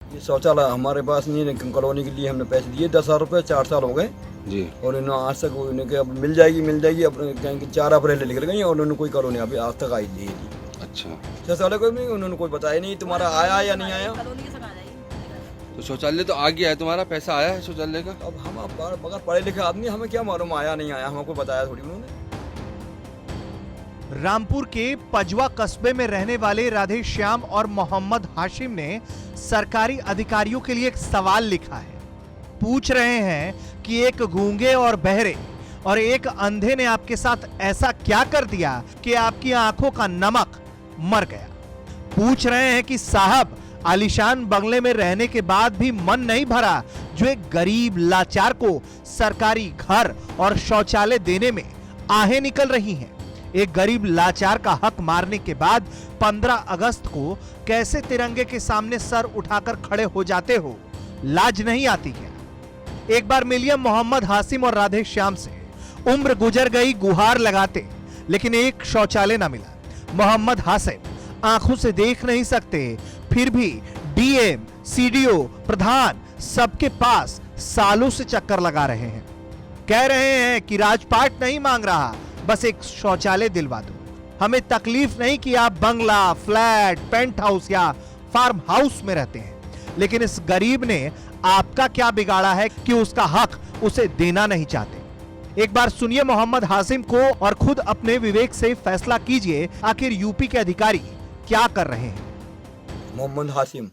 ये शौचालय हमारे पास नहीं है, कॉलोनी के लिए हमने पैसे दिए 10,000 रुपये, 4 साल हो गए जी। और इन्होंने आज तक इन्हें अब मिल जाएगी अब कहेंगे 4 अप्रैल निकल गई और उन्होंने कोई कॉलोनी अभी आज तक आई नहीं थी। अच्छा, शौचालय को भी उन्होंने कोई बताया नहीं तुम्हारा आया या नहीं आया। तो शौचालय तो आ गया है, तुम्हारा पैसा आया है शौचालय का? अब हम बगैर पढ़े लिखे आदमी हमें क्या मालूम आया नहीं आया, हमको बताया थोड़ी उन्होंने। रामपुर के पजवा कस्बे में रहने वाले राधे श्याम और मोहम्मद हाशिम ने सरकारी अधिकारियों के लिए एक सवाल लिखा है। पूछ रहे हैं कि एक गूंगे और बहरे और एक अंधे ने आपके साथ ऐसा क्या कर दिया कि आपकी आंखों का नमक मर गया। पूछ रहे हैं कि साहब, आलीशान बंगले में रहने के बाद भी मन नहीं भरा जो एक गरीब लाचार को सरकारी घर और शौचालय देने में आहें निकल रही हैं। एक गरीब लाचार का हक मारने के बाद 15 अगस्त को कैसे तिरंगे के सामने सर उठाकर खड़े हो जाते हो, लाज नहीं आती क्या? एक बार मिलिए मोहम्मद हाशिम और राधे श्याम से। उम्र गुजर गई गुहार लगाते, लेकिन एक शौचालय ना मिला। मोहम्मद हाशिम आंखों से देख नहीं सकते, फिर भी डीएम, सीडीओ, प्रधान सबके पास सालों से चक्कर लगा रहे हैं। कह रहे हैं कि राजपाट नहीं मांग रहा, बस एक शौचालय दिलवा दो। हमें तकलीफ नहीं कि आप बंगला, फ्लैट, पेंट हाउस या फार्म हाउस में रहते हैं, लेकिन इस गरीब ने आपका क्या बिगाड़ा है कि उसका हक उसे देना नहीं चाहते। एक बार सुनिए मोहम्मद हाशिम को और खुद अपने विवेक से फैसला कीजिए, आखिर यूपी के अधिकारी क्या कर रहे हैं। मोहम्मद हाशिम।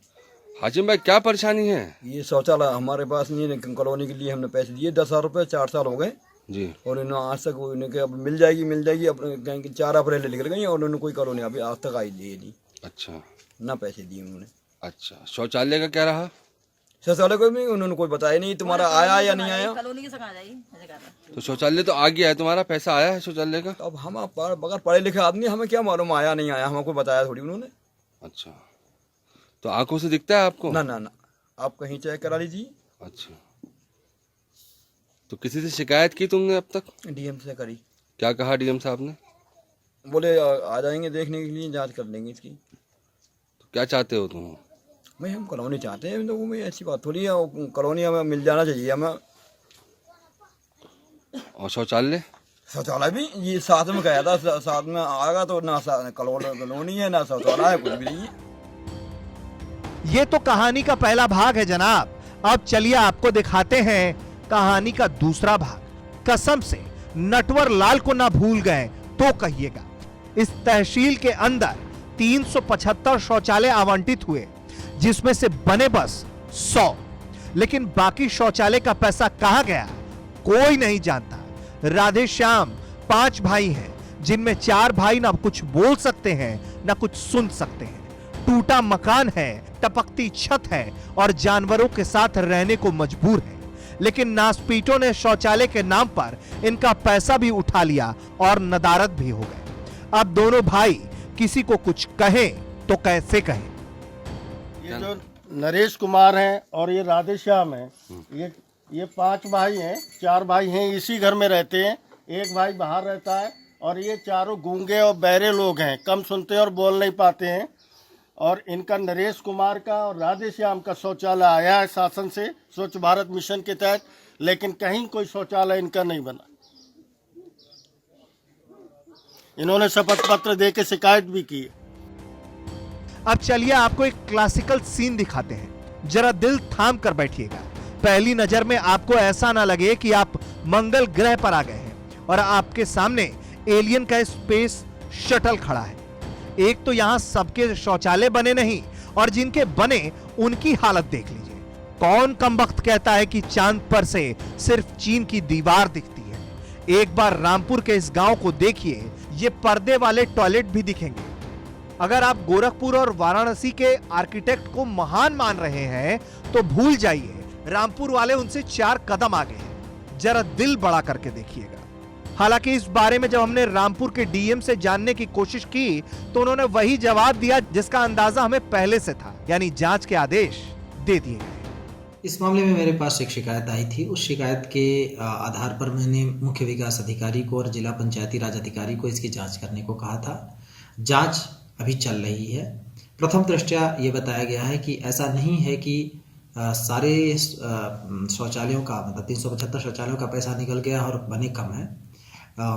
हाजिम भाई, क्या परेशानी है? ये शौचालय हमारे पास नहीं है, कॉलोनी के लिए हमने पैसे दिए 10,000 रुपये, 4 साल हो गए जी। और इन्होंने आज तक इन्हें अब मिल जाएगी अब कहेंगे 4 अप्रैल निकल गई और उन्होंने कोई कॉलोनी अभी आज तक आई नहीं थी। अच्छा, ना पैसे दिए उन्होंने। अच्छा, शौचालय का क्या रहा? शौचालय को भी उन्होंने कोई बताया नहीं तुम्हारा आया या नहीं आया। तो शौचालय तो आ गया है, तुम्हारा पैसा आया है शौचालय का? अब हम बगैर पढ़े लिखे आदमी हमें क्या मालूम आया नहीं आया, हमको बताया थोड़ी उन्होंने। अच्छा, तो आंखों से दिखता है आपको? ना ना ना, आप कहीं चेक करा लीजिए। अच्छा, तो किसी से शिकायत की तुमने अब तक? डीएम से करी। क्या कहा डीएम साहब ने? बोले आ जाएंगे देखने के लिए, जांच कर लेंगे इसकी। तो क्या चाहते हो तुम? भाई हम कॉलोनी चाहते हैं, लोगों में ऐसी बात थोड़ी है, कॉलोनी हमें मिल जाना चाहिए हमें। और शौचालय? शौचालय भी ये साथ में गया था, साथ में आएगा तो ना कॉलोनी है ना शौचालय है, कुछ भी नहीं है। ये तो कहानी का पहला भाग है जनाब। अब चलिए आपको दिखाते हैं कहानी का दूसरा भाग। कसम से नटवर लाल को ना भूल गए तो कहिएगा। इस तहसील के अंदर 375 शौचालय आवंटित हुए, जिसमें से बने बस 100, लेकिन बाकी शौचालय का पैसा कहां गया कोई नहीं जानता। राधे श्याम 5 भाई हैं, जिनमें 4 भाई ना कुछ बोल सकते हैं ना कुछ सुन सकते हैं। टूटा मकान है, टपकती छत है और जानवरों के साथ रहने को मजबूर है, लेकिन नासपीटों ने शौचालय के नाम पर इनका पैसा भी उठा लिया और नदारद भी हो गए। अब दोनों भाई किसी को कुछ कहें तो कैसे कहें। ये जो नरेश कुमार हैं और ये राधे श्याम हैं, ये 5 भाई हैं। 4 भाई हैं इसी घर में रहते हैं, एक भाई बाहर रहता है और ये चारों गूंगे और बहरे लोग हैं, कम सुनते और बोल नहीं पाते हैं। और इनका नरेश कुमार का और राधे श्याम का शौचालय आया है शासन से, स्वच्छ भारत मिशन के तहत, लेकिन कहीं कोई शौचालय इनका नहीं बना। इन्होंने शपथ पत्र दे के शिकायत भी की है। अब चलिए आपको एक क्लासिकल सीन दिखाते हैं, जरा दिल थाम कर बैठिएगा। पहली नजर में आपको ऐसा ना लगे कि आप मंगल ग्रह पर आ गए हैं और आपके सामने एलियन का स्पेस शटल खड़ा है। एक तो यहां सबके शौचालय बने नहीं और जिनके बने उनकी हालत देख लीजिए। कौन कमबख्त कहता है कि चांद पर से सिर्फ चीन की दीवार दिखती है। एक बार रामपुर के इस गांव को देखिए, ये पर्दे वाले टॉयलेट भी दिखेंगे। अगर आप गोरखपुर और वाराणसी के आर्किटेक्ट को महान मान रहे हैं तो भूल जाइए, रामपुर वाले उनसे 4 कदम आगे हैं। जरा दिल बड़ा करके देखिएगा। हालांकि इस बारे में जब हमने रामपुर के डीएम से जानने की कोशिश की तो उन्होंने वही जवाब दिया जिसका अंदाजा हमें पहले से था, यानी जांच के आदेश दे दिए गए। इस मामले में मेरे पास एक शिकायत आई थी। उस शिकायत के आधार पर मैंने मुख्य विकास अधिकारी को और जिला पंचायती राज अधिकारी को इसकी जांच करने को कहा था। जांच अभी चल रही है। प्रथम दृष्टया ये बताया गया है कि ऐसा नहीं है कि सारे शौचालयों का मतलब 375 शौचालयों का पैसा निकल गया और बने कम है।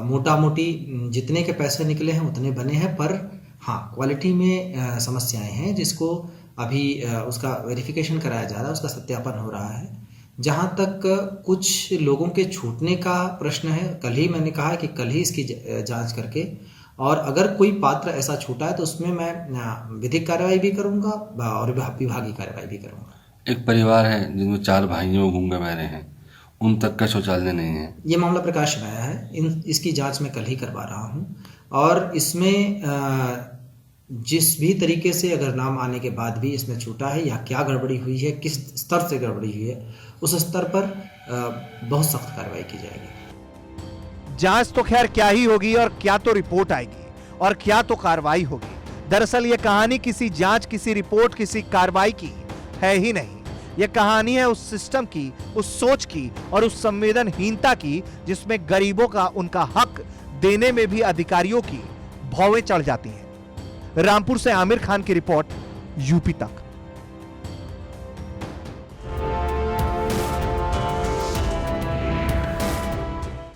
मोटा मोटी जितने के पैसे निकले हैं उतने बने हैं, पर हाँ क्वालिटी में समस्याएं हैं जिसको अभी उसका वेरिफिकेशन कराया जा रहा है, उसका सत्यापन हो रहा है। जहाँ तक कुछ लोगों के छूटने का प्रश्न है, कल ही मैंने कहा कि कल ही इसकी जांच करके, और अगर कोई पात्र ऐसा छूटा है तो उसमें मैं विधिक कार्रवाई भी करूंगा और विभागीय कार्रवाई भी करूंगा। एक परिवार है जिनमें 4 भाइयों गूंगे बहरे हैं, उन तक का शौचालय नहीं है। ये मामला प्रकाश में आया है, इसकी जांच मैं कल ही करवा रहा हूँ, और इसमें जिस भी तरीके से अगर नाम आने के बाद भी इसमें छूटा है या क्या गड़बड़ी हुई है, किस स्तर से गड़बड़ी हुई है, उस स्तर पर बहुत सख्त कार्रवाई की जाएगी। जांच तो खैर क्या ही होगी, और क्या तो रिपोर्ट आएगी, और क्या तो कार्रवाई होगी। दरअसल ये कहानी किसी जांच, किसी रिपोर्ट, किसी कार्रवाई की है ही नहीं। ये कहानी है उस सिस्टम की, उस सोच की और उस संवेदनहीनता की जिसमें गरीबों का उनका हक देने में भी अधिकारियों की भौवें चढ़ जाती हैं। रामपुर से आमिर खान की रिपोर्ट, यूपी तक।